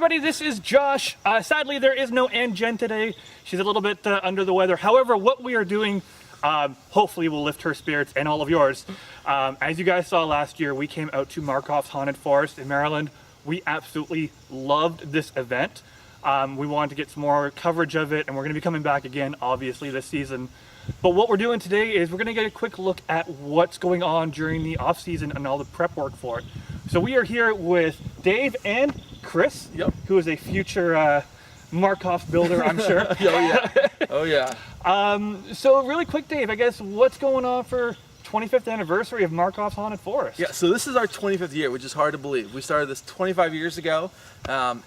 everybody, this is Josh. Sadly, there is no Ann Jen today. She's a little bit under the weather. However, what we are doing hopefully will lift her spirits and all of yours. As you guys saw last year, we came out to Markoff's Haunted Forest in Maryland. We absolutely loved this event. We wanted to get some more coverage of it, and we're going to be coming back again, obviously, this season. But what we're doing today is we're going to get a quick look at what's going on during the off season and all the prep work for it. So we are here with Dave and Chris, who is a future Markoff builder, I'm sure. Oh yeah, oh yeah. So really quick, Dave, I guess what's going on for 25th anniversary of Markoff's Haunted Forest? Yeah, so this is our 25th year, which is hard to believe. We started this 25 years ago.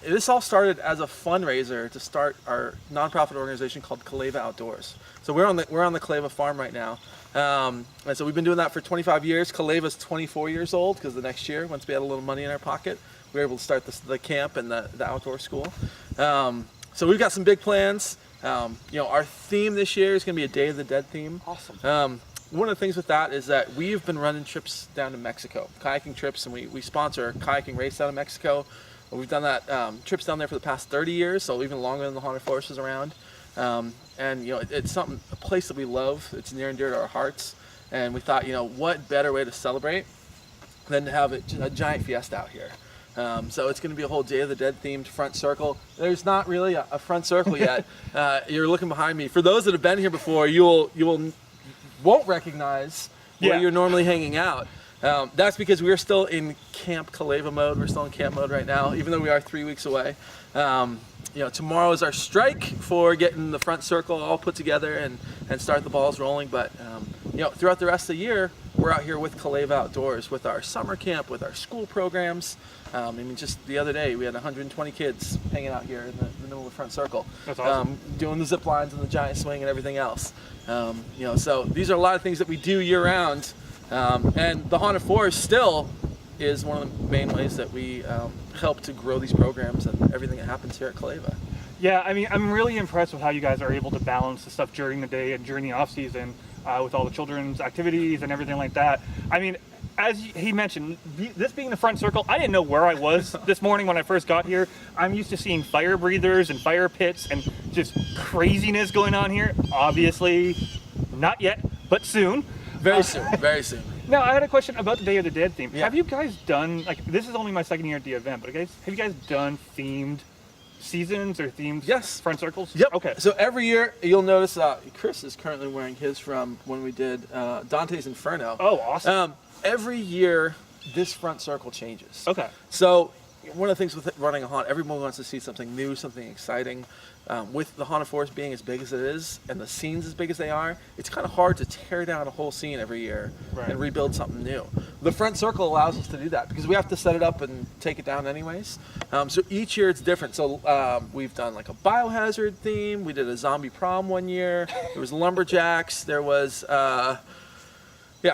This all started as a fundraiser to start our nonprofit organization called Kaleva Outdoors. So we're on the Kaleva farm right now, and so we've been doing that for 25 years. Kaleva's 24 years old because the next year, once we had a little money in our pocket, we were able to start the camp and the outdoor school. So we've got some big plans. Our theme this year is going to be a Day of the Dead theme. Awesome. One of the things with that is that we've been running trips down to Mexico, kayaking trips, and we sponsor a kayaking race down in Mexico. We've done that trips down there for the past 30 years, so even longer than the Haunted Forest is around. And it's a place that we love. It's near and dear to our hearts, and we thought, what better way to celebrate than to have a giant fiesta out here. So it's going to be a whole Day of the Dead themed front circle. There's not really a front circle yet. You're looking behind me. For those that have been here before, you won't recognize where you're normally hanging out. That's because we're still in Camp Kaleva mode. We're still in camp mode right now, even though we are 3 weeks away. Tomorrow is our strike for getting the front circle all put together and start the balls rolling. But throughout the rest of the year, we're out here with Kaleva Outdoors, with our summer camp, with our school programs. Just the other day, we had 120 kids hanging out here in the middle of the front circle. That's awesome. Doing the zip lines and the giant swing and everything else. So these are a lot of things that we do year round. And the Haunted Forest still is one of the main ways that we help to grow these programs and everything that happens here at Kaleva. Yeah, I'm really impressed with how you guys are able to balance the stuff during the day and during the off season with all the children's activities and everything like that. As he mentioned, this being the front circle, I didn't know where I was this morning when I first got here. I'm used to seeing fire breathers and fire pits and just craziness going on here. Obviously, not yet, but soon. Very soon, very soon. Now, I had a question about the Day of the Dead theme. Yeah. Have you guys done, this is only my second year at the event, but have you guys done themed seasons or themed front circles? Yep. Okay. So every year, you'll notice Chris is currently wearing his from when we did Dante's Inferno. Oh, awesome. Every year, this front circle changes. Okay. So one of the things with running a haunt, everyone wants to see something new, something exciting. With the Haunted Forest being as big as it is and the scenes as big as they are, it's kind of hard to tear down a whole scene every year and rebuild something new. The front circle allows us to do that because we have to set it up and take it down anyways. So each year it's different. So we've done like a biohazard theme. We did a zombie prom one year. There was lumberjacks. There was...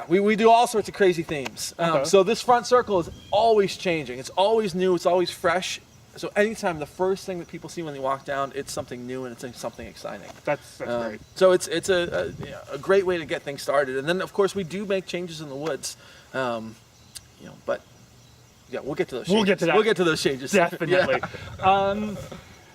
we do all sorts of crazy themes. So this front circle is always changing. It's always new. It's always fresh. So anytime the first thing that people see when they walk down, it's something new and it's something exciting. That's great. So it's a great way to get things started. And then of course we do make changes in the woods. But we'll get to those changes. We'll get to that. We'll get to those changes. Definitely.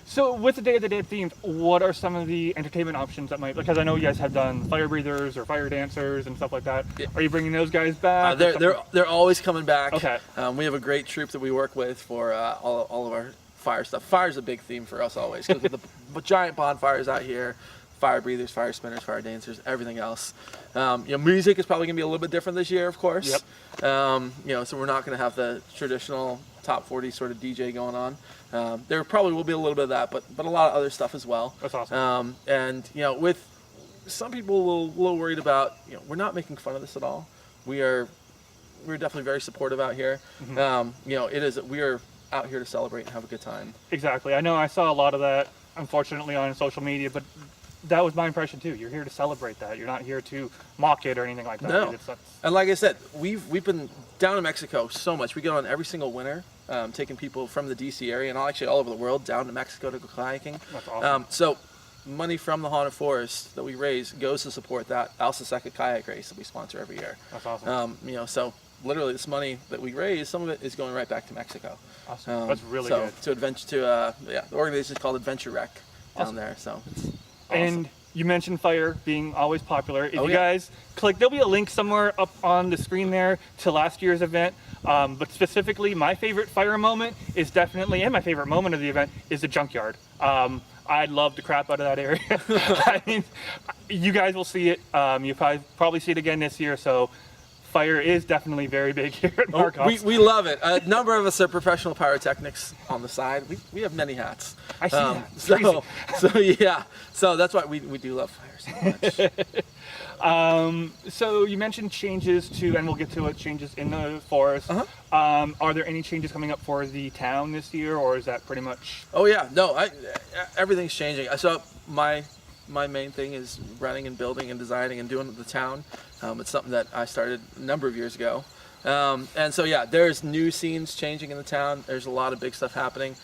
So with the Day of the Dead themes, what are some of the entertainment options that because I know you guys have done fire breathers or fire dancers and stuff like that. Yeah. Are you bringing those guys back? They're always coming back. Okay. We have a great troupe that we work with for all of our fire stuff. Fire's a big theme for us always because with the giant bonfires out here, fire breathers, fire spinners, fire dancers, everything else. Music is probably going to be a little bit different this year, of course. Yep. So we're not going to have the traditional top 40 sort of DJ going on. There probably will be a little bit of that, but a lot of other stuff as well. That's awesome. With some people a little worried about, we're not making fun of this at all. We're definitely very supportive out here. Mm-hmm. We are out here to celebrate and have a good time. Exactly. I know I saw a lot of that, unfortunately, on social media, but that was my impression too. You're here to celebrate that. You're not here to mock it or anything like that. No. And like I said, we've been down in Mexico so much. We get on every single winter, taking people from the DC area and actually all over the world down to Mexico to go kayaking. That's awesome. So money from the Haunted Forest that we raise goes to support that Alsaseka kayak race that we sponsor every year. That's awesome. So literally this money that we raise, some of it is going right back to Mexico. Awesome. That's really good. The organization is called Adventure Rec down there. So it's awesome. And you mentioned fire being always popular. If you guys click, there'll be a link somewhere up on the screen there to last year's event. But specifically, my favorite fire moment is definitely, and my favorite moment of the event is the junkyard. I love the crap out of that area. I mean, you guys will see it. You'll probably see it again this year. So fire is definitely very big here at Markoff. We love it. A number of us are professional pyrotechnics on the side. We have many hats. I see that. So that's why we do love fire so much. So you mentioned changes to, and we'll get to it, changes in the forest. Are there any changes coming up for the town this year, or is that pretty much? Oh yeah, no, everything's changing. So my main thing is running and building and designing and doing the town. It's something that I started a number of years ago. And so yeah, there's new scenes changing in the town. There's a lot of big stuff happening.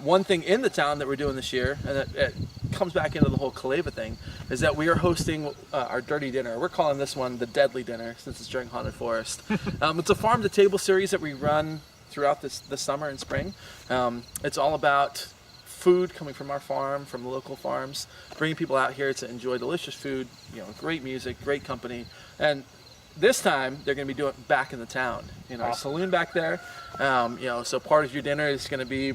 One thing in the town that we're doing this year, and it comes back into the whole Kaleva thing, is that we are hosting our Dirty Dinner. We're calling this one the Deadly Dinner since it's during Haunted Forest. It's a farm to table series that we run throughout the summer and spring. It's all about food coming from our farm, from the local farms, bringing people out here to enjoy delicious food, great music, great company. And this time they're going to be doing it back in the town, our saloon back there. So part of your dinner is going to be,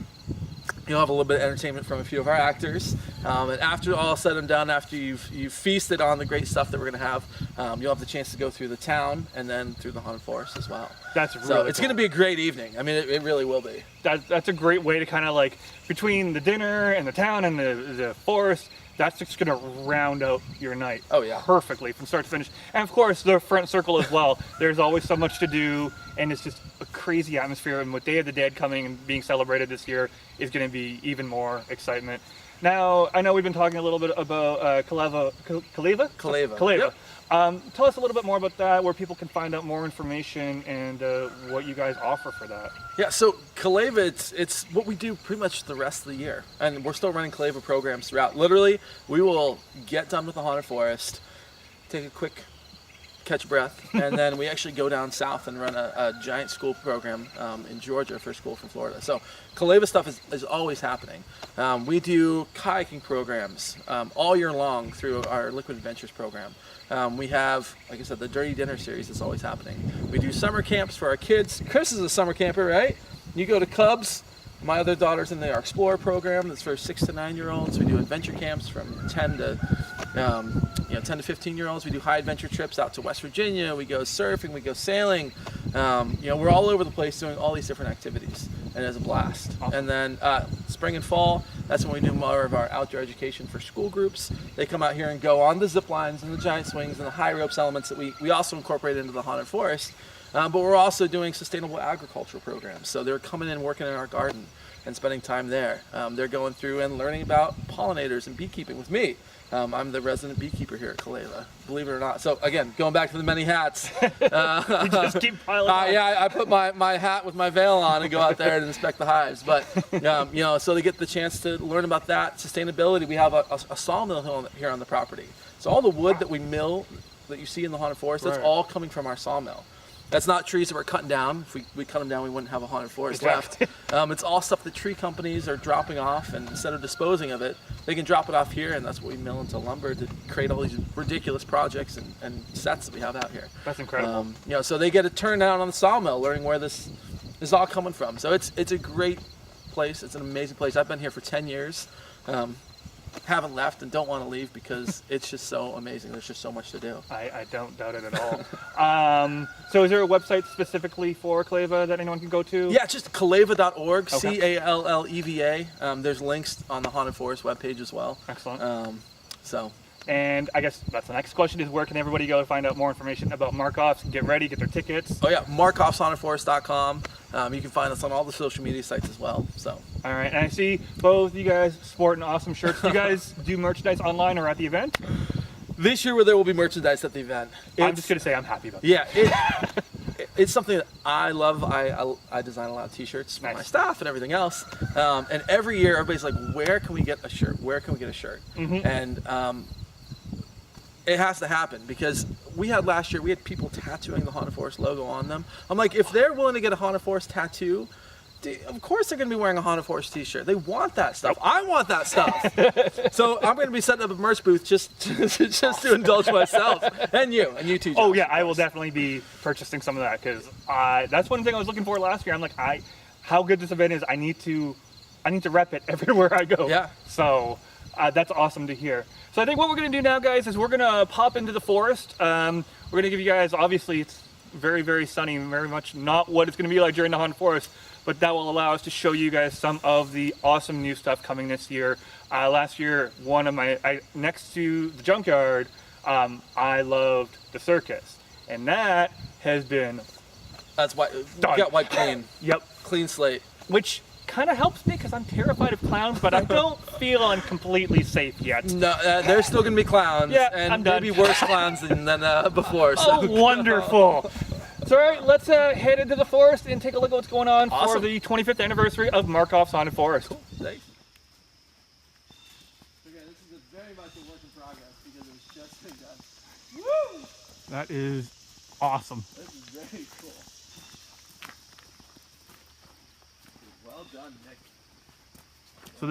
you'll have a little bit of entertainment from a few of our actors. And after all said and done, after you've feasted on the great stuff that we're going to have, you'll have the chance to go through the town and then through the Haunted Forest as well. That's really So it's cool. going to be a great evening. I mean, it really will be. That's a great way to kind of like, between the dinner and the town and the forest, that's just going to round out your night perfectly from start to finish. And of course, the front circle as well. There's always so much to do, and it's just a crazy atmosphere. And with Day of the Dead coming and being celebrated this year is going to be even more excitement. Now, I know we've been talking a little bit about Kaleva. Yep. Tell us a little bit more about that, where people can find out more information and what you guys offer for that. Yeah, so Kaleva, it's what we do pretty much the rest of the year. And we're still running Kaleva programs throughout. Literally, we will get done with the Haunted Forest, take a quick catch breath, and then we actually go down south and run a giant school program in Georgia for a school from Florida. So Kaleva stuff is always happening. We do kayaking programs all year long through our Liquid Adventures program. We have, like I said, the Dirty Dinner series is always happening. We do summer camps for our kids. Chris is a summer camper, right? You go to Cubs. My other daughter's in our Explorer program. That's for 6 to 9-year-olds. We do adventure camps from 10 to 15-year-olds. We do high adventure trips out to West Virginia. We go surfing. We go sailing. We're all over the place doing all these different activities, and it's a blast. Awesome. And then spring and fall, that's when we do more of our outdoor education for school groups. They come out here and go on the zip lines and the giant swings and the high ropes elements that we also incorporate into the Haunted Forest. But we're also doing sustainable agricultural programs. So they're coming in, working in our garden and spending time there. They're going through and learning about pollinators and beekeeping with me. I'm the resident beekeeper here at Kaleva, believe it or not. So again, going back to the many hats. You just keep piling on. Yeah, I put my hat with my veil on and go out there and inspect the hives. But so they get the chance to learn about that sustainability. We have a sawmill here on the property. So all the wood that we mill, that you see in the Haunted Forest, that's all coming from our sawmill. That's not trees that we're cutting down. If we cut them down, we wouldn't have a Haunted Forest left. It's all stuff that tree companies are dropping off, and instead of disposing of it, they can drop it off here, and that's what we mill into lumber to create all these ridiculous projects and sets that we have out here. That's incredible. So they get a turn down on the sawmill, learning where this is all coming from. So it's a great place. It's an amazing place. I've been here for 10 years. Haven't left and don't want to leave because it's just so amazing. There's just so much to do. I don't doubt it at all. So is there a website specifically for Kaleva that anyone can go to? Yeah, it's just kaleva.org, Okay. Calleva. There's links on the Haunted Forest webpage as well. Excellent. And I guess that's the next question is, where can everybody go to find out more information about Markoff, get ready, get their tickets? Oh yeah, markoffshauntedforest.com. You can find us on all the social media sites as well. So. All right, and I see both you guys sporting awesome shirts. Do you guys do merchandise online or at the event? This year there will be merchandise at the event. I'm just going to say I'm happy about that. Yeah, it's something that I love. I design a lot of T-shirts for my Nice. staff and everything else. And every year, everybody's like, "Where can we get a shirt? Where can we get a shirt?" And it has to happen because last year we had people tattooing the Haunted Forest logo on them. I'm like, if they're willing to get a Haunted Forest tattoo, of course they're going to be wearing a Haunted Forest T-shirt. They want that stuff. I want that stuff. So I'm going to be setting up a merch booth just to indulge myself and you too. Josh, Oh yeah, I will definitely be purchasing some of that because that's one thing I was looking for last year. I'm like, how good this event is. I need to rep it everywhere I go. Yeah. So that's awesome to hear. So I think what we're going to do now, guys, is we're going to pop into the forest. We're going to give you guys, obviously, it's very, very sunny, very much not what it's going to be like during the Haunted Forest, but that will allow us to show you guys some of the awesome new stuff coming this year. Last year, next to the junkyard, I loved the circus, and that has been That's why done. got wiped clean. Yep. Clean slate. Which kind of helps me because I'm terrified of clowns, but I don't feel I'm completely safe yet. No, there's still going to be clowns. Yeah, and I'm done. maybe worse clowns than before. So. Oh, wonderful. So, all right, let's head into the forest and take a look at what's going on for Awesome. the 25th anniversary of Markoff's Haunted Forest. Thanks. Okay, this is very much a work in progress because it was just been done. Woo! That is awesome. This is very cool. Well done, Nick. So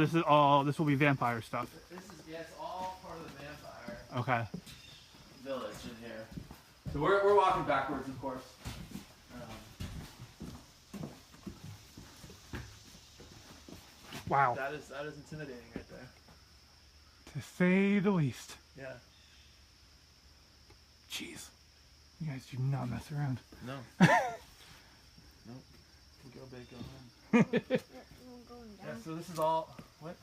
this will be vampire stuff. It's all part of the vampire Okay. village in here. So we're walking backwards, of course. Wow. That is intimidating right there. To say the least. Yeah. Jeez. You guys do not mess around. No. Nope. Go big, go home. I'm going Yeah, down. so this is all. What?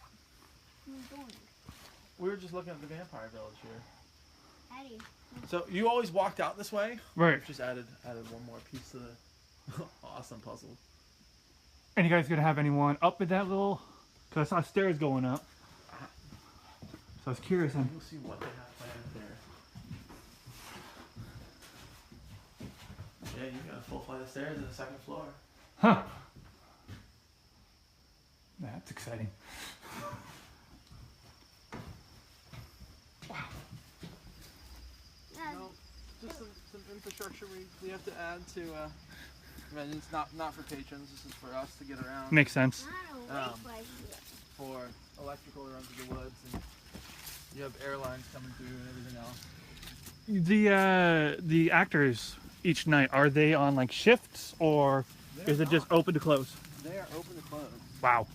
I'm going. We were just looking at the vampire village here. Daddy. So you always walked out this way? Right. Just added one more piece to the awesome puzzle. And you guys gonna have anyone up at that little? Because I saw stairs going up. So I was curious. You'll see what they have planned there. Yeah, you got a full flight of stairs in the second floor. Huh. That's exciting. No, just some infrastructure we have to add to. I mean, it's not for patrons. This is for us to get around. Makes sense. Not Um, a way For electrical to run through the woods, and you have airlines coming through and everything else. The actors each night, are they on like shifts or is it just open to close? They are open to close. Wow.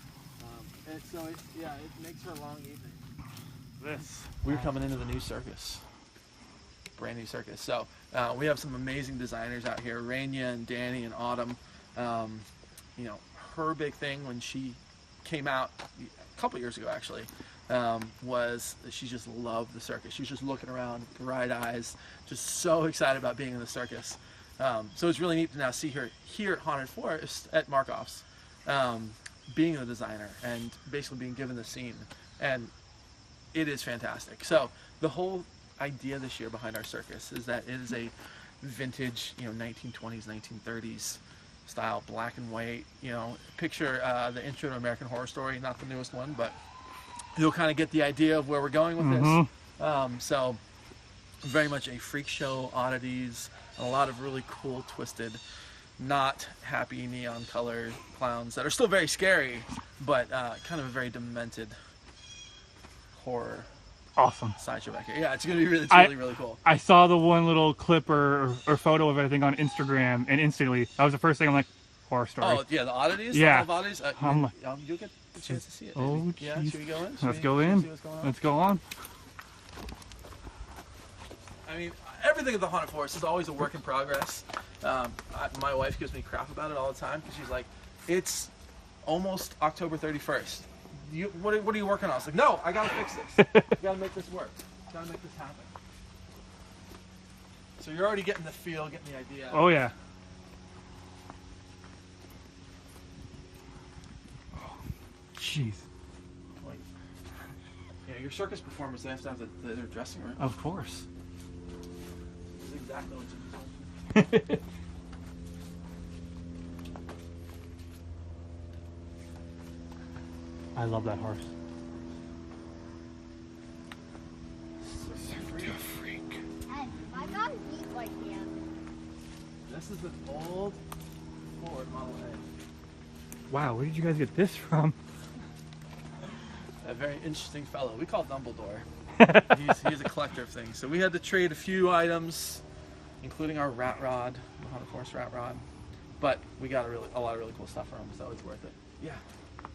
And so it makes for a long evening. This. We're coming into the new circus. Brand new circus. So we have some amazing designers out here, Raina and Danny and Autumn. Her big thing when she came out a couple years ago actually, was that she just loved the circus. She was just looking around, bright eyes, just so excited about being in the circus. So it's really neat to now see her here at Haunted Forest at Markoff's, being the designer and basically being given the scene. And it is fantastic. So the whole idea this year behind our circus is that it is a vintage, 1920s, 1930s style, black and white. Picture the intro to American Horror Story, not the newest one, but you'll kind of get the idea of where we're going with this. So very much a freak show, oddities, and a lot of really cool, twisted, not happy neon color clowns that are still very scary, but kind of a very demented horror Awesome. sideshow back here. Yeah, it's gonna be really cool. I saw the one little clip or photo of it, I think, on Instagram, and instantly that was the first thing. I'm like, horror story. Oh yeah, the oddities. Yeah. The oddities. I'm like, you'll get the chance to see it. oh, Maybe. Yeah. jeez. Should we go in? Let's Should go we in. See what's going on? Let's go on. I mean, everything at the Haunted Forest is always a work in progress. My wife gives me crap about it all the time because she's like, it's almost October 31st. What are you working on? I was like, no, I gotta fix this. I gotta make this work. Gotta make this happen. So you're already getting the feel, getting the idea. Oh yeah. Jeez. Like, your circus performers, they have to have their dressing room. Of course. This is exactly what you I love that horse. Dad, my dog eat like him. This is an old Ford Model A. Wow, where did you guys get this from? A very interesting fellow. We call Dumbledore. he's a collector of things. So we had to trade a few items, including our rat rod, the Honda Force rat rod. But we got a lot of really cool stuff from him, so it's worth it. Yeah.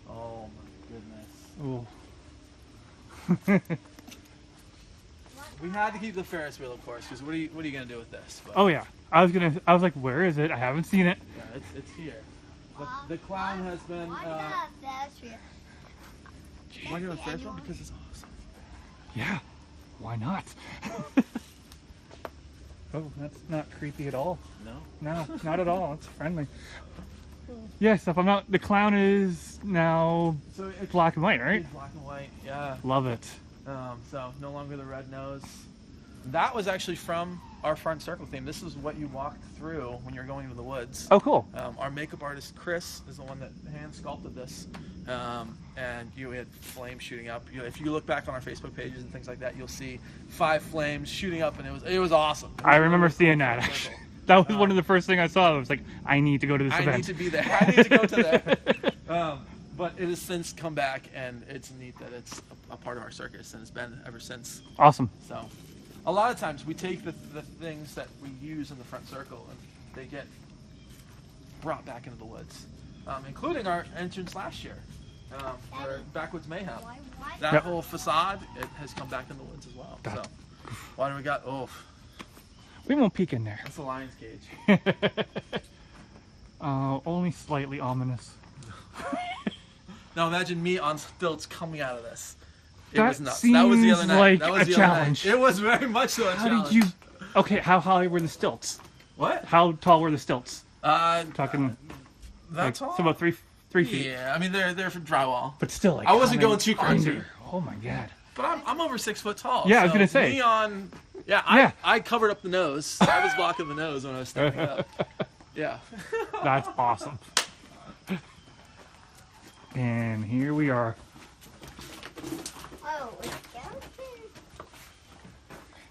Oh my goodness. Ooh. We had to keep the Ferris wheel, of course, because what are you gonna do with this? But, Oh yeah. I was like, where is it? I haven't seen it. yeah, it's here. The clown has been. Why not Ferris wheel? Why do you have a Ferris wheel? Anyone? Because it's awesome. Yeah. Why not? Oh, that's not creepy at all. No. No, not at all. It's friendly. Yes, if I'm not, the clown is now So it's black and white, right? black and white. Yeah. Love it. So no longer the red nose. That was actually from our front circle theme. This is what you walked through when you're going into the woods. Oh, cool. Our makeup artist Chris is the one that hand sculpted this, and you had flames shooting up. If you look back on our Facebook pages and things like that, you'll see 5 flames shooting up, and it was awesome. I remember seeing that. Actually. That was one of the first things I saw. I was like, I need to go to this I event. need to be there. I need to go to there. But it has since come back, and it's neat that it's a part of our circus, and it's been ever since. Awesome. So, a lot of times we take the things that we use in the front circle, and they get brought back into the woods, including our entrance last year for Backwoods Mayhem. Why? That Yep. whole facade, it has come back in the woods as well. So, what do we got? Oh, We won't peek in there. that's a lion's cage. Only slightly ominous. Now imagine me on stilts coming out of this. It That was nuts. That was the other seems night. like That was a the other night. challenge. It was very much so a How challenge. did you? Okay, how high were the stilts? What? How tall were the stilts? That Talking like, tall? so about three feet. Yeah, I mean they're for drywall. But still, like I wasn't coming going too crazy. under. Oh my god. But I'm over 6 foot tall. Yeah, I was so gonna say. me on. Yeah, Yeah. I covered up the nose. I was blocking the nose when I was standing up. Yeah. That's awesome. And here we are. Oh, it's skeleton.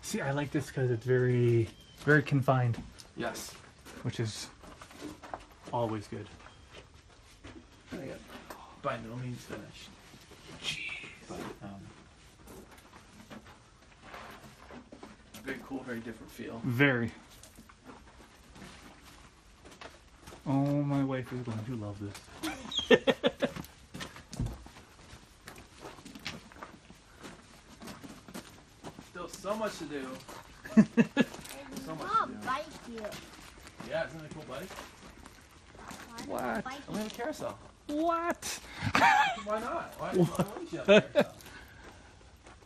See, I like this because it's very, very confined, Yes. which is always good. By no means finished. But, very cool, very different feel. Very. Oh, my wife is going to love this. Still so much to do. So much Oh, to do. bike you. Yeah, isn't it a cool bike? What? Bike I'm gonna have a carousel. What? Why not? Why wouldn't you have a carousel?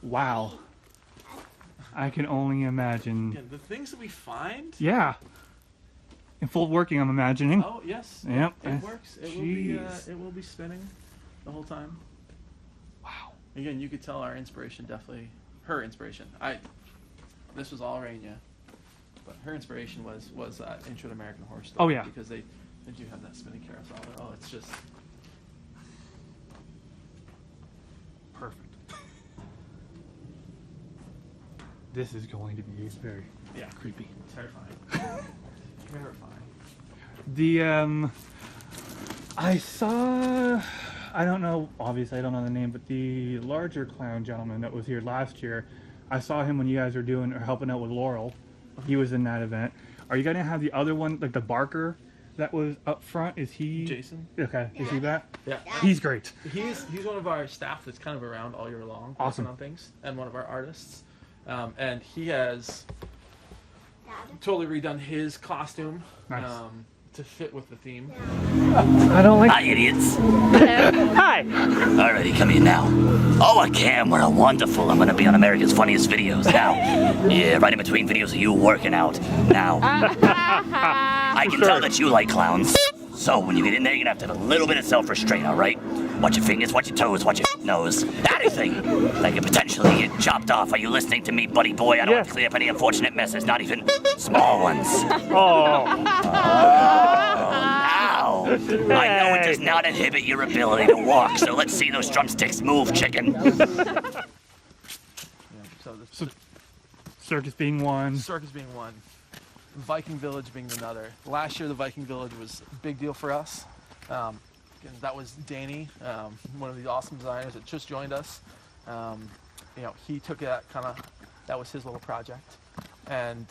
Wow. I can only imagine. Again, the things that we find. Yeah. In full working, I'm imagining. Oh yes. Yep. It works. Jeez. It will be spinning the whole time. Wow. Again, you could tell our inspiration definitely her inspiration. This was all Raina, but her inspiration was Intro to American Horror Story. Oh, yeah. Because they do have that spinning carousel. Oh, it's just Perfect. This is going to be very creepy. terrifying. Terrifying. The I saw, I don't know, obviously I don't know the name, but the larger clown gentleman that was here last year, I saw him when you guys were doing or helping out with Laurel. He was in that event. Are you gonna have the other one, like the Barker that was up front? Is he Jason? Okay, is he that? Yeah. He's great. He's one of our staff that's kind of around all year long, Awesome. working on things, and one of our artists. And he has Dad. totally redone his costume Nice. to fit with the theme. I don't like. Hi, idiots. Hi. Alrighty, come here now. Oh, I can. We're wonderful. I'm gonna be on America's Funniest Videos now. Yeah, right in between videos of you working out. Now, I can tell that you like clowns. So when you get in there, you're gonna have to have a little bit of self-restraint, all right? Watch your fingers, watch your toes, watch your nose. Anything that could potentially get chopped off. Are you listening to me, buddy boy? I don't want to Yes. clear up any unfortunate messes, not even small ones. Oh. Ow! I know what does not inhibit your ability to walk, so let's see those drumsticks move, chicken. So Circus being one. circus being one, Viking Village being another. Last year, the Viking Village was a big deal for us. And that was Danny, one of the awesome designers that just joined us. He took that that was his little project, and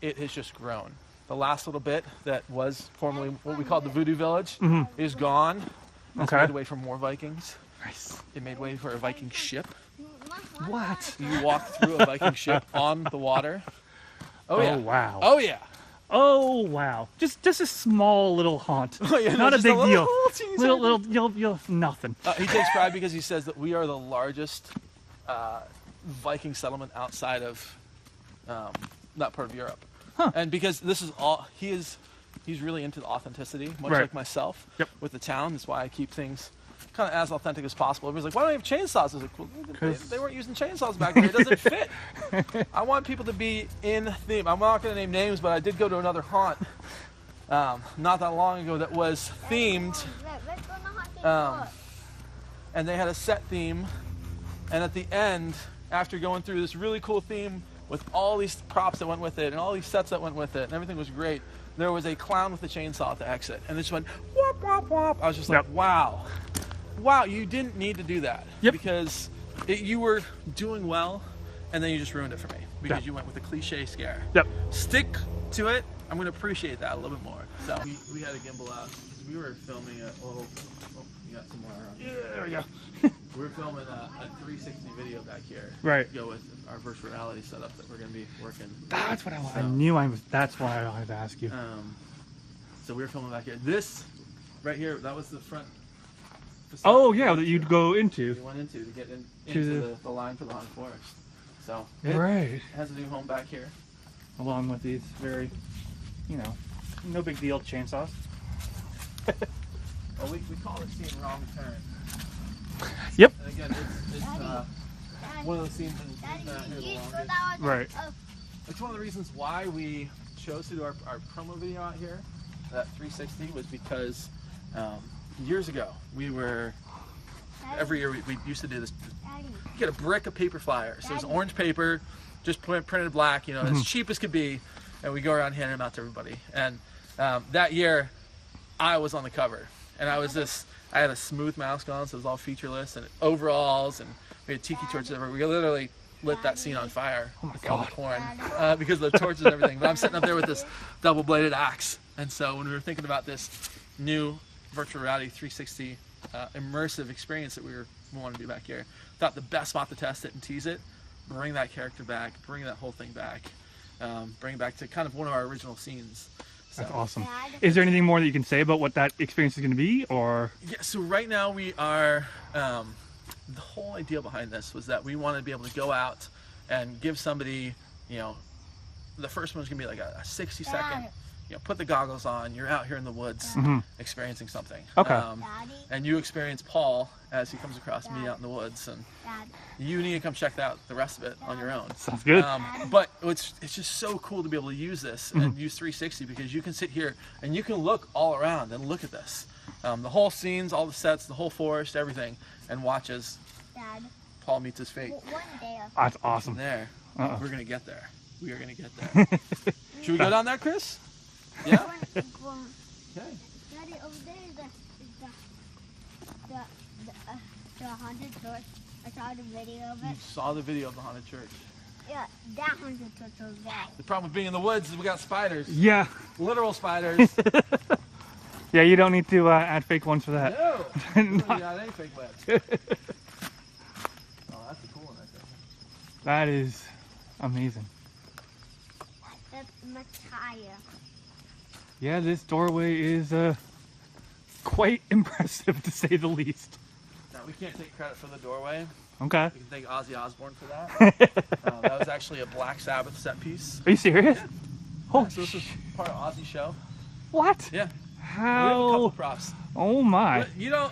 it has just grown. The last little bit that was formerly what we called the Voodoo Village is gone. It's made way for more Vikings. Nice. It made way for a Viking ship. What? You walk through a Viking ship on the water. Oh yeah. Oh wow. Oh yeah. Oh wow. Just a small little haunt. Oh, yeah, Not a just big deal. teeny Little you'll nothing. He takes pride because he says that we are the largest Viking settlement outside of that part of Europe. Huh. And because this is all he's really into the authenticity, much Right. like myself. Yep. With the town, that's why I keep things kind of as authentic as possible. Everybody's like, why don't you have chainsaws? I was like, well, they weren't using chainsaws back then. It doesn't fit. I want people to be in theme. I'm not going to name names, but I did go to another haunt not that long ago that was themed. Let's go on a hunting tour. And they had a set theme, and at the end, after going through this really cool theme with all these props that went with it and all these sets that went with it and everything was great, there was a clown with a chainsaw at the exit, and it just went whop whop whop. I was just like, wow, you didn't need to do that. Yep. Because you were doing well, and then you just ruined it for me because Yep. you went with a cliche scare. Yep. Stick to it. I'm going to appreciate that a little bit more. So we had a gimbal out. We were filming a little. Oh, you got some more. Yeah, there we go. We're filming a 360 video back here. Right. To go with our virtual reality setup that we're going to be working. That's what I want. So, I knew I was. That's why I wanted to ask you. So we were filming back here. This right here, that was the front. facade Oh yeah, that you'd go into. We went into to get into the line for the haunted forest. So it Right. has a new home back here. Along with these very, no big deal chainsaws. Well, we call this scene Wrong Turn. Yep. And again, it's one of those scenes Daddy, that's here the you throw longest. that one. Right. Oh, It's one of the reasons why we chose to do our promo video out here, that 360, was because years ago every year we used to do this. Daddy. You get a brick of paper flyers. So it's orange paper, just printed black, as cheap as could be, and we go around handing them out to everybody. And that year, I was on the cover, and I had a smooth mask on, so it was all featureless, and overalls, and we had tiki torches everywhere. We literally lit that scene on fire with all the corn because of the torches and everything. But I'm sitting up there with this double-bladed axe, and so when we were thinking about this new virtual reality 360 immersive experience that we wanted to do back here, thought the best spot to test it and tease it, bring that character back, bring that whole thing back, bring it back to kind of one of our original scenes. So, That's awesome. Is there anything more that you can say about what that experience is going to be, or? yeah, so right now we are, the whole idea behind this was that we wanted to be able to go out and give somebody, the first one's going to be like a 60-second, put the goggles on, you're out here in the woods experiencing something. Okay. Daddy. And you experience Paul as he comes across me out in the woods, and Dad. you need to come check out the rest of it on your own. Sounds good. But it's just so cool to be able to use this and use 360 because you can sit here and you can look all around and look at this. The whole scenes, all the sets, the whole forest, everything, and watch as Dad. Paul meets his fate. One day. That's awesome. There. Uh-oh. We're going to get there. We are going to get there. Should we go down there, Chris? Yeah? Okay. Daddy, over there is the haunted church. I saw the video of You it. saw the video of the haunted church. Yeah, that haunted church over there. The problem with being in the woods is we got spiders. Yeah. Literal spiders. Yeah, you don't need to add fake ones for that. No. We don't got any fake webs. Oh, that's a cool one right there. That is amazing. That's much higher. Yeah, this doorway is quite impressive to say the least. Now, we can't take credit for the doorway. Okay. We can thank Ozzy Osbourne for that. That was actually a Black Sabbath set piece. Are you serious? Oh, So this was part of Ozzy's show. what? Yeah. We have a couple How? props. Oh my. But,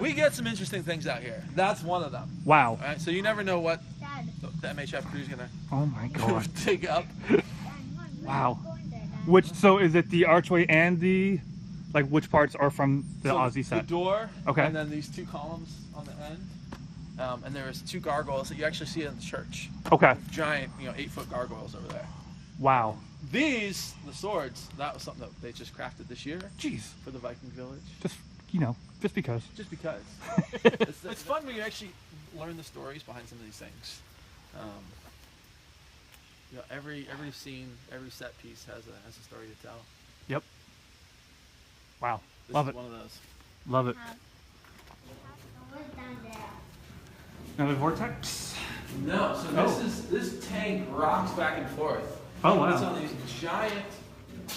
we get some interesting things out here. That's one of them. Wow. All right, so you never know what Dad. the MHF crew's gonna Oh my god. dig up. Dad, Wow. going there, Dad. Which, so is it the archway and the Like which parts are from the So Aussie set? The door, Okay. and then these 2 columns on the end, and there's 2 gargoyles that you actually see in the church. Okay. Giant, 8-foot gargoyles over there. Wow. These, the swords, that was something that they just crafted this year Jeez. for the Viking village. Just because. Just because. It's fun when you actually learn the stories behind some of these things. Every scene, every set piece has a story to tell. Yep. Wow. This Love is it. one of those. Love it. What's down there? Another vortex. No, so this tank rocks back and forth. Oh, wow. It's on these giant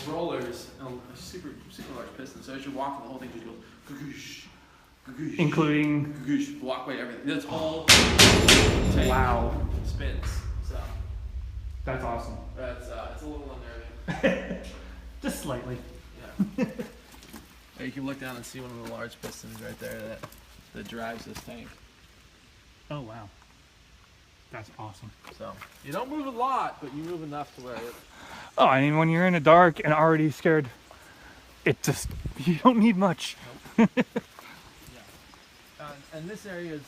rollers and a super large piston. So as you're walking, the whole thing just goes gagoosh, gagoosh, Including. gagoosh, walkway, everything. This whole tank Wow. spins. So That's awesome. that's it's a little unnerving. Just slightly. Yeah. You can look down and see one of the large pistons right there that drives this tank. Oh wow. That's awesome. So you don't move a lot, but you move enough to where it. Oh, I mean, when you're in the dark and already scared, you don't need much. Yeah. And this area is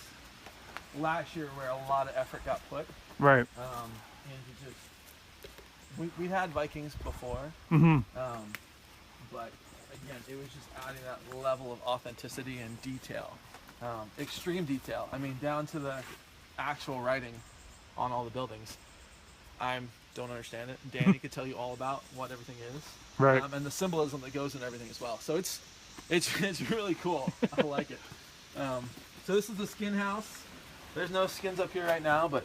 last year where a lot of effort got put. Right. And we had Vikings before, Mm-hmm. but again, it was just adding that level of authenticity and detail, extreme detail. I mean, down to the actual writing on all the buildings. I don't understand it. Danny could tell you all about what everything is, Right. and the symbolism that goes in everything as well. So it's really cool. I like it. So this is the skin house. There's no skins up here right now, but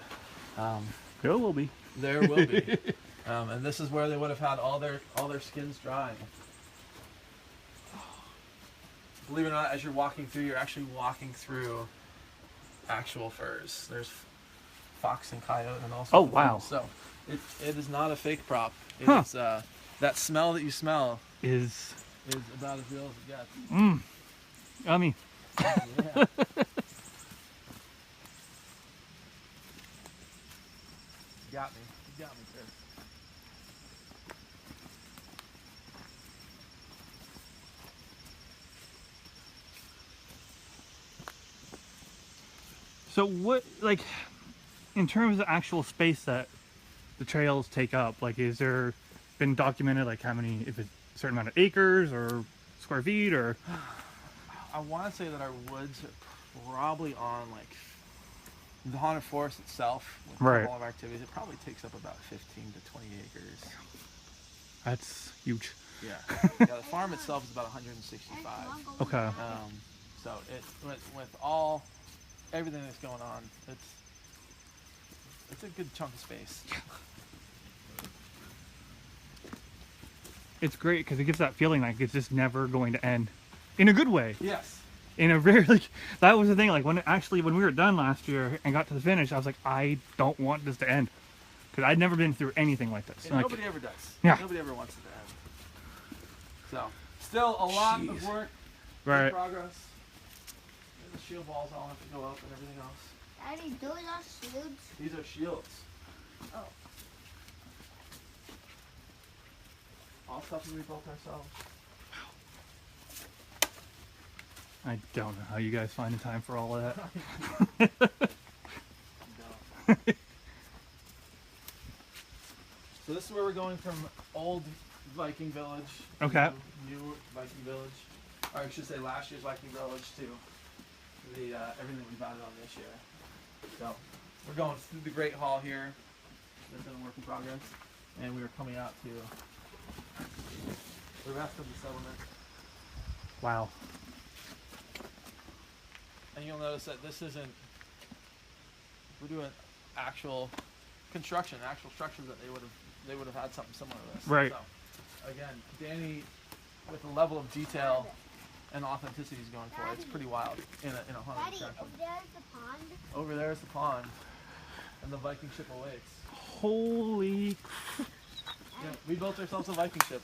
There will be. there will be. And this is where they would have had all their skins drying. Believe it or not, as you're walking through, you're actually walking through actual furs. There's fox and coyote and all sorts Oh, of wow. things. So it is not a fake prop. It Huh. is, that smell that you smell Is. is about as real as it gets. Yummy. Yeah. You got me, Chris. So what, like, in terms of actual space that the trails take up, like, is there been documented, like, how many, if it's a certain amount of acres or square feet or? I want to say that our woods are probably on like the haunted forest itself with Right. all of our activities. It probably takes up about 15 to 20 acres. That's huge. Yeah. Yeah. The farm itself is about 165. Okay. So it with all everything that's going on, it's a good chunk of space. It's great because it gives that feeling like it's just never going to end, in a good way. Yes. In a very, like, that was the thing. Like when we were done last year and got to the finish, I was like, I don't want this to end, because I'd never been through anything like this. And Like, nobody ever does. Yeah. Nobody ever wants it to end. So still a lot Jeez. of work. Right. In progress. And the shield walls all have to go up and everything else. Daddy, those are shields. These are shields. Oh. All stuff that we built ourselves. I don't know how you guys find the time for all of that. No. So this is where we're going from old Viking village Okay. to new Viking village, or I should say last year's Viking village to the everything we've added on this year. So we're going through the Great Hall here. That's been a work in progress, and we are coming out to the rest of the settlement. Wow. And you'll notice that this isn't, we're doing actual construction, actual structures that they would have had something similar to this. Right. So, again, Danny, with the level of detail and authenticity he's going for, it's pretty wild in a haunted Daddy, attraction. over there's the pond. Over there is the pond, and the Viking ship awaits. Holy. Yeah, we built ourselves a Viking ship.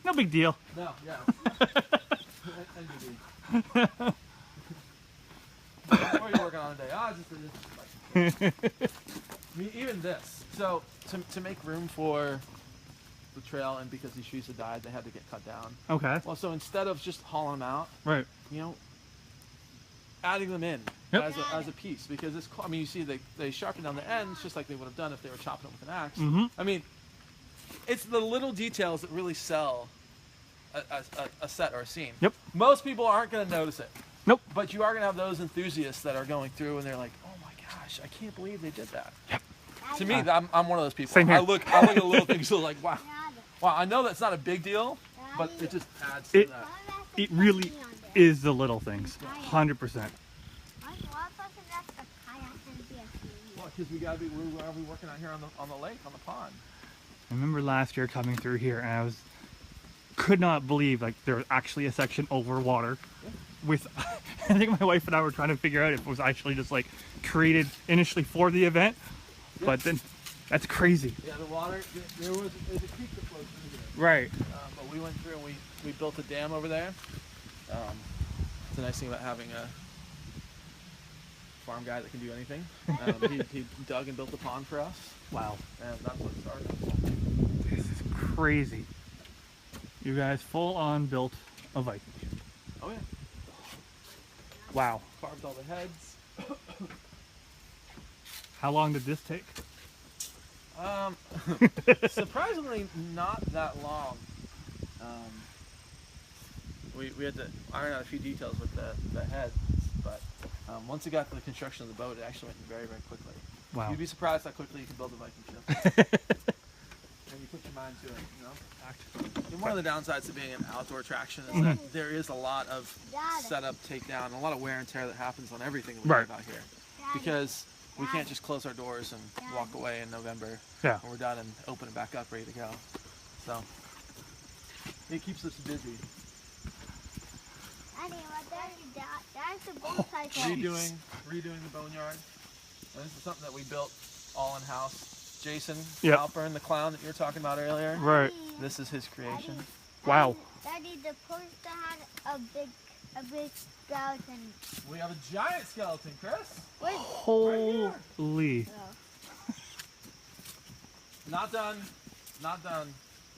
No big deal. No, yeah. NBD. What are you working on today? Just I mean, even this. So to make room for the trail, and because these trees had died, they had to get cut down. Okay. Well, so instead of just hauling them out, Right. you know, adding them in Yep. as a piece, because it's, I mean, you see they sharpen down the ends just like they would have done if they were chopping it with an axe. Mhm. I mean, it's the little details that really sell a set or a scene. Yep. Most people aren't going to notice it. Nope. But you are going to have those enthusiasts that are going through and they're like, oh my gosh, I can't believe they did that. Yep. To me, I'm one of those people. Same here. I look at the little things and like, wow. Daddy, Wow, I know that's not a big deal, but it just adds to It- that. It really is the little things. 100%. Well, because we gotta be working out here on the lake, on the pond. I remember last year coming through here and could not believe like there was actually a section over water with I think my wife and I were trying to figure out if it was actually just like created initially for the event, but then that's crazy. Yeah, the water, there's a creek that flows through there. Right. But we went through and we built a dam over there. It's a nice thing about having a farm guy that can do anything. He dug and built a pond for us, Wow. and that's what started. This is crazy. You guys full on built a Viking ship. Oh yeah, Wow. carved all the heads. How long did this take? Surprisingly, not that long. We had to iron out a few details with the heads, but once it got to the construction of the boat, it actually went very, very quickly. Wow. You'd be surprised how quickly you can build a Viking ship. And you put your mind to it, you know? And one of the downsides of being an outdoor attraction is that there is a lot of setup, takedown, a lot of wear and tear that happens on everything that we Right. have out here. Because we can't just close our doors and walk away in November Yeah. when we're done and open it back up, ready to go. So it keeps us busy. That's the motorcycle. Redoing the boneyard. And this is something that we built all in house. Jason Yep. Halpern, the clown that you were talking about earlier. Right. This is his creation. Wow. Daddy, the poster had a big skeleton. We have a giant skeleton, Chris. Wait, Holy. Not done. Not done.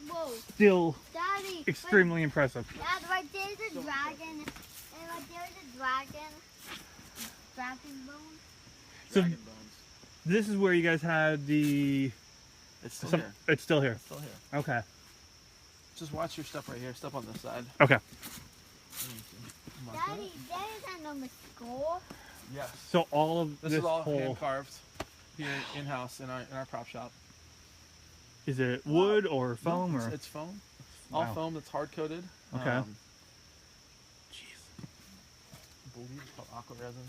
whoa, Still Daddy. extremely impressive. Dad, right there's a dragon. And right there's a dragon. Dragon bone. So Dragon bones. this is where you guys had the. It's still here. It's still here. It's still here. Okay. Just watch your stuff right here. Step on this side. Okay. Daddy, there's a number school. Yes. So all of This this is all whole hand carved here in house in our prop shop. is it wood or foam No, or? it's foam. All Wow. foam that's hard coated. Okay. Jeez. I believe it's called aqua resin.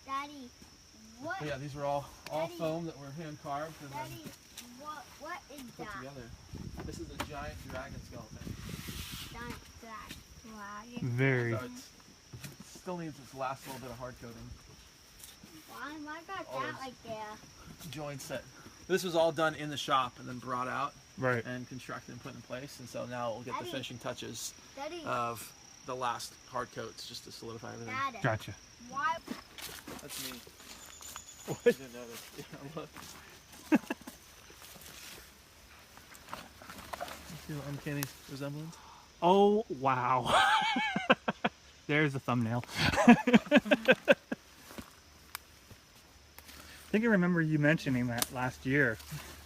Daddy, what? But yeah, these are all Daddy. foam that were hand carved and then Daddy, what is put that? together. This is a giant dragon skeleton. Giant dragon. Very. So it still needs its last little bit of hard coating. Why got Oh, that it's- right there? Joint set. This was all done in the shop and then brought out Right. and constructed and put in place. And so now we'll get the Daddy. finishing touches Daddy, of the last hard coats just to solidify everything. Daddy, Gotcha. why? That's me. What? I didn't notice. Yeah, look. See the uncanny resemblance? Oh wow. There's the thumbnail. I think I remember you mentioning that last year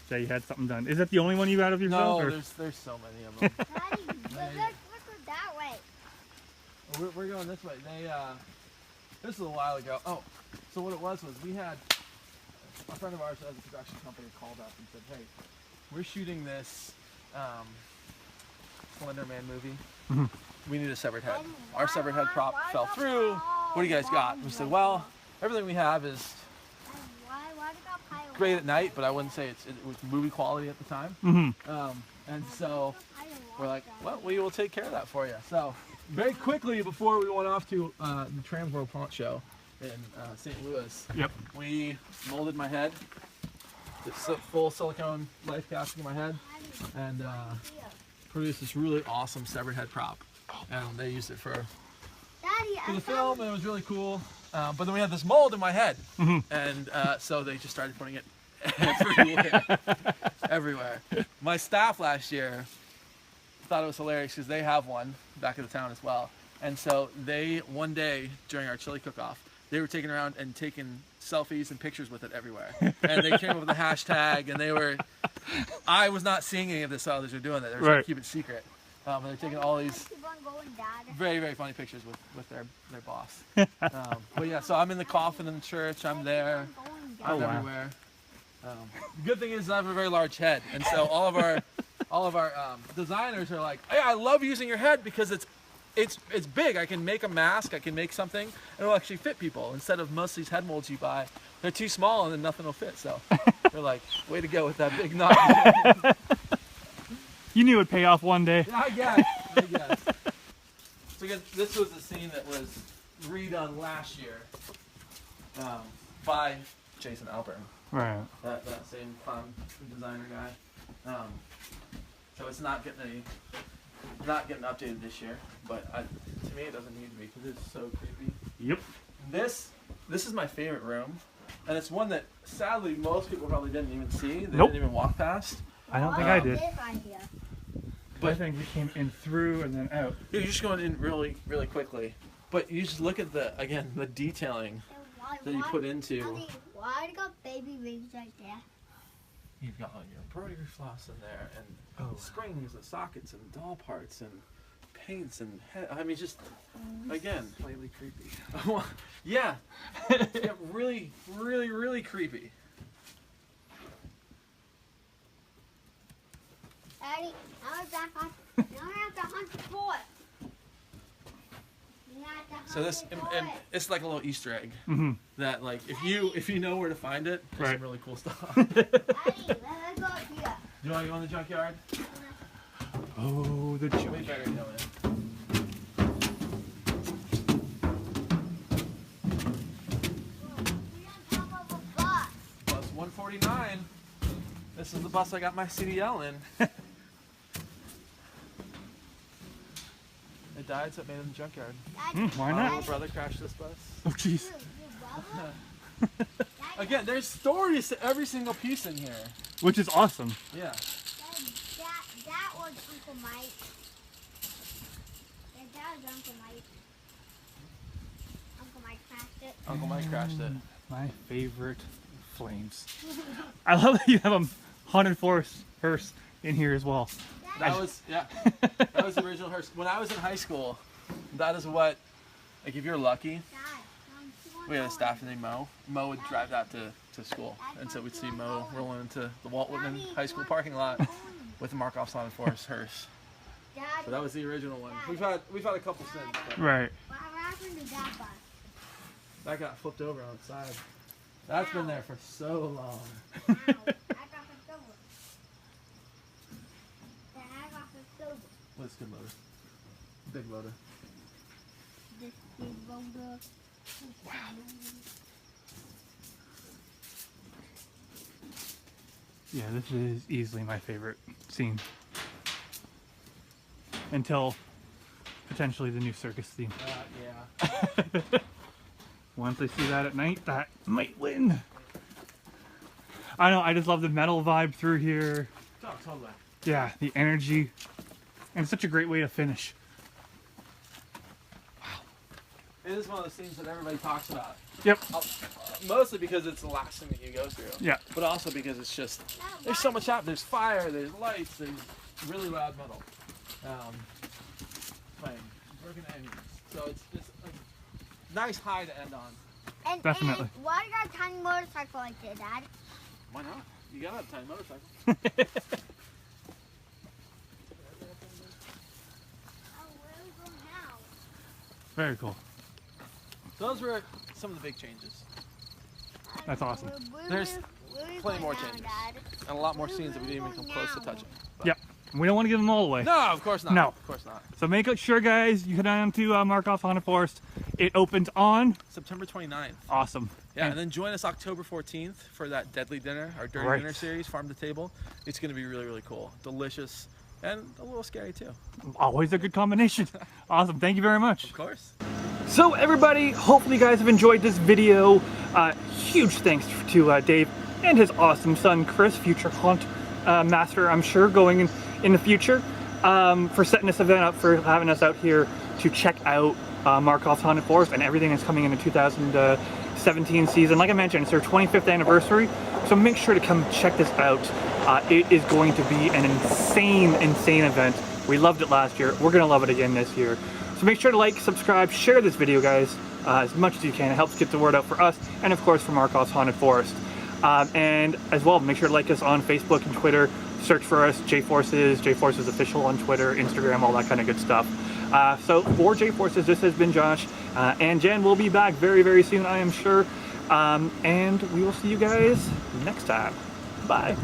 that you had something done. Is that the only one you had of yourself? No, or? there's so many of them. Daddy, let's go that way. We're going this way. This was a while ago. Oh, so what it was we had a friend of ours that has a production company called up and said, hey, we're shooting this Slender Man movie. Mhm. We need a severed head. Our severed head prop fell through. What do you guys got? We said, well, everything we have is Why did I pile great at night, but I wouldn't say it was movie quality at the time. Mm-hmm. And so we're like, well, we will take care of that for you. So very quickly before we went off to the Trans World Pawn Show in St. Louis, Yep. we molded my head, it's a full silicone life casting in my head, and produced this really awesome severed head prop. And they used it for Daddy, the I film, and it was really cool. But then we had this mold in my head, and so they just started putting it everywhere. everywhere. My staff last year thought it was hilarious because they have one back at the town as well. And so they, one day during our chili cook-off, they were taking around and taking selfies and pictures with it everywhere. And they came up with a hashtag, and they were, I was not seeing any of this while others were doing it. They were trying to keep it secret. And they're taking all these very, very funny pictures with their boss. But yeah, so I'm in the coffin in the church. I'm there. I'm everywhere. The good thing is I have a very large head, and so all of our designers are like, "Hey, I love using your head because it's big. I can make a mask. I can make something, and it'll actually fit people. Instead of most of these head molds you buy, they're too small and then nothing will fit." So they're like, "Way to go with that big knot." You knew it would pay off one day. I guess. So again, this was a scene that was redone last year by Jason Alpern. Right. That same fun designer guy. So it's not getting updated this year, but to me it doesn't need to be because it's so creepy. Yep. This is my favorite room, and it's one that sadly most people probably didn't even see. They Nope. didn't even walk past. I don't think I did. But I think we came in through and then out. You're just going in really, really quickly. But you just look at the detailing that you put into. Why you got baby rings right there? You've got your embroidery floss in there, and springs and sockets and doll parts and paints and just again, Slightly creepy. yeah, really, really, really creepy. Eddie, now we're back on. Now we have to hunt for it. So this, and it's like a little Easter egg that, like, if you know where to find it, there's some really cool stuff. Eddie, let's go here. You want to go in the junkyard? Oh, the We joke. better go in. We're on top of a bus. Bus 149. This is the bus I got my CDL in. It died, so it made it in the junkyard. Why My not? little brother crashed this bus. Oh, jeez. Again, there's stories to every single piece in here. Which is awesome. Yeah. That was Uncle Mike. Yeah, that was Uncle Mike. Uncle Mike crashed it. Uncle Mike crashed it. My favorite flames. I love that you have a haunted forest hearse in here as well. That was the original hearse. When I was in high school, that is what, like, if you're lucky, we had a staff named Mo. Mo would drive that to school, and so we'd see Mo rolling into the Walt Whitman High School parking lot with the Markoff Haunted Forest hearse. So that was the original one. We've had a couple since. But Right. What happened to that bus? that got flipped over on its side. That's been there for so long. Ow, I got the silver. Then I got the silver. What's good motor? Big motor. This big boulder. Yeah, this is easily my favorite scene. Until potentially the new circus theme. Yeah. Once I see that at night, that might win. I know, I just love the metal vibe through here. Oh, totally. Yeah, the energy. And it's such a great way to finish. It is one of those scenes that everybody talks about. Yep. Mostly because it's the last thing that you go through. Yeah. But also because it's just, there's so much happening. There's fire, there's lights, there's really loud metal. Playing broken engines. So it's just a nice high to end on. Definitely. And why you got a tiny motorcycle like that, Dad? Why not? You gotta have a tiny motorcycle. Oh, where are we going now? Very cool. Those were some of the big changes. That's awesome. There's where are we plenty going more now, changes. Dad? And a lot more scenes that we didn't even come close to touching. But Yep. We don't want to give them all away. no, of course not. No. Of course not. So make sure, guys, you head on to Markoff Haunted Forest. It opens on September 29th. awesome. Yeah, and then join us October 14th for that Deadly Dinner, our Dirty Right. Dinner series, Farm to Table. It's going to be really, really cool. Delicious and a little scary too. Always a good combination. Awesome. Thank you very much. Of course. So everybody, hopefully you guys have enjoyed this video. Huge thanks to Dave and his awesome son Chris, future haunt master, I'm sure, going in the future, for setting this event up, for having us out here to check out Markoff's Haunted Forest and everything that's coming in the 2017 season. Like I mentioned, it's their 25th anniversary, so make sure to come check this out. It is going to be an insane event. We loved it last year. We're gonna love it again this year. So make sure to like, subscribe, share this video, guys, as much as you can. It helps get the word out for us, and of course for Markoff's Haunted Forest. And as well, make sure to like us on Facebook and Twitter. Search for us, J-Forces Official on Twitter, Instagram, all that kind of good stuff. So for J-Forces, this has been Josh, and Jen will be back very soon, I am sure. And we will see you guys next time. Bye.